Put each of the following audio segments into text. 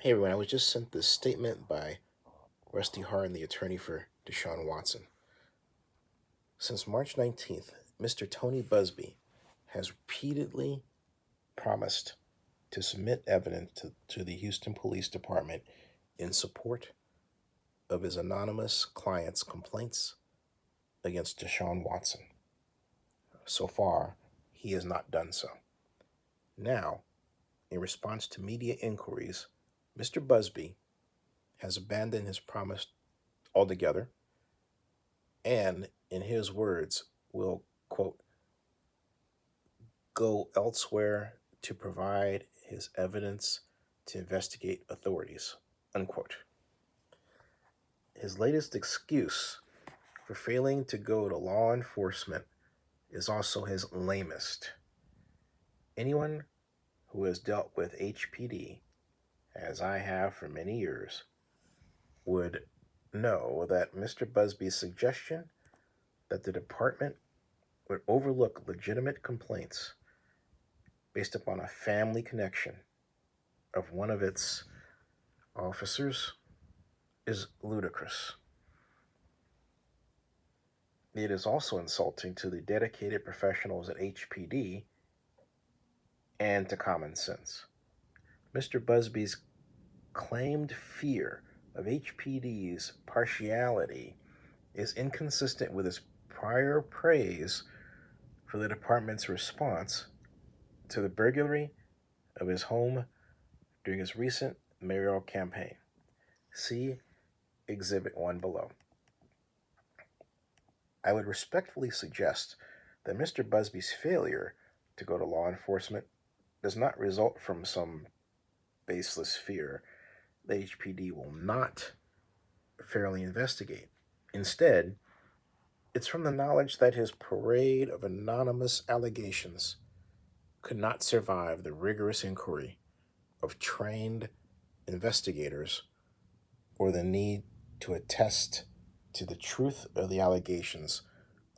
Hey everyone, I was just sent this statement by Rusty Hardin, the attorney for Deshaun Watson. Since March 19th, Mr. Tony Buzbee has repeatedly promised to submit evidence to the Houston Police Department in support of his anonymous client's complaints against Deshaun Watson. So far, he has not done so. Now, in response to media inquiries, Mr. Buzbee has abandoned his promise altogether and, in his words, will, quote, go elsewhere to provide his evidence to investigate authorities, unquote. His latest excuse for failing to go to law enforcement is also his lamest. Anyone who has dealt with HPD, as I have for many years, would know that Mr. Buzbee's suggestion that the department would overlook legitimate complaints based upon a family connection of one of its officers is ludicrous. It is also insulting to the dedicated professionals at HPD and to common sense. Mr. Buzbee's claimed fear of HPD's partiality is inconsistent with his prior praise for the department's response to the burglary of his home during his recent mayoral campaign. See Exhibit 1 below. I would respectfully suggest that Mr. Buzbee's failure to go to law enforcement does not result from some baseless fear that HPD will not fairly investigate. Instead, it's from the knowledge that his parade of anonymous allegations could not survive the rigorous inquiry of trained investigators or the need to attest to the truth of the allegations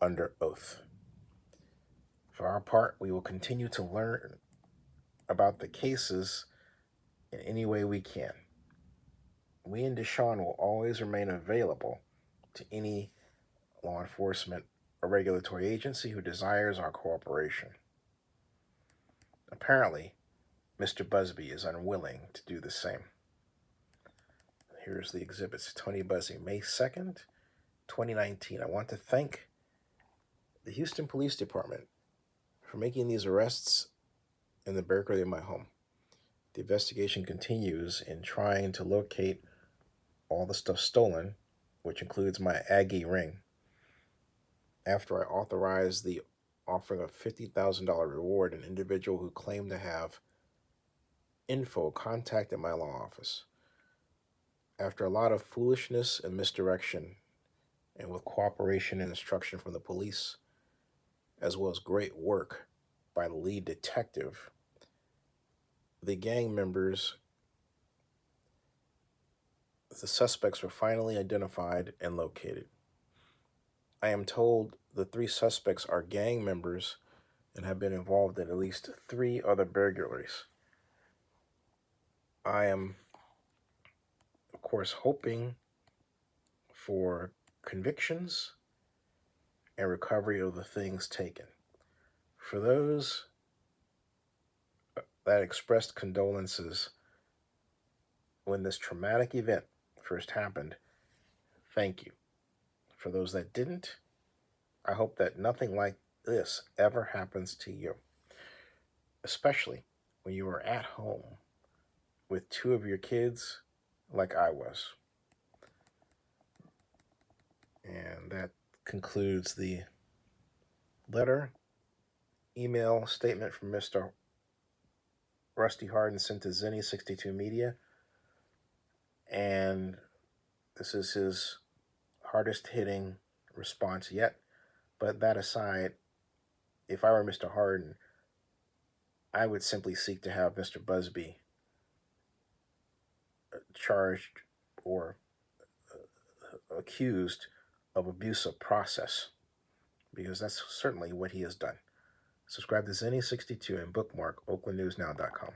under oath. For our part, we will continue to learn about the cases in any way we can. We in Deshaun will always remain available to any law enforcement or regulatory agency who desires our cooperation. Apparently, Mr. Buzbee is unwilling to do the same. Here's the exhibits. Tony Buzbee, May 2nd, 2019. I want to thank the Houston Police Department for making these arrests in the burglary of my home. The investigation continues in trying to locate all the stuff stolen, which includes my Aggie ring. After I authorized the offering of $50,000 reward, an individual who claimed to have info contacted my law office. After a lot of foolishness and misdirection, and with cooperation and instruction from the police, as well as great work by the lead detective, the suspects were finally identified and located. I am told the 3 suspects are gang members and have been involved in at least 3 other burglaries. I am, of course, hoping for convictions and recovery of the things taken. For those that expressed condolences when this traumatic event first happened, thank you. For those that didn't, I hope that nothing like this ever happens to you, especially when you are at home with 2 of your kids like I was. And that concludes the letter, email statement from Mr. Rusty Hardin sent to Zenny62 Media. And this is his hardest hitting response yet. But that aside, if I were Mr. Hardin, I would simply seek to have Mr. Buzbee charged or accused of abuse of process, because that's certainly what he has done. Subscribe to Zenny62 and bookmark oaklandnewsnow.com.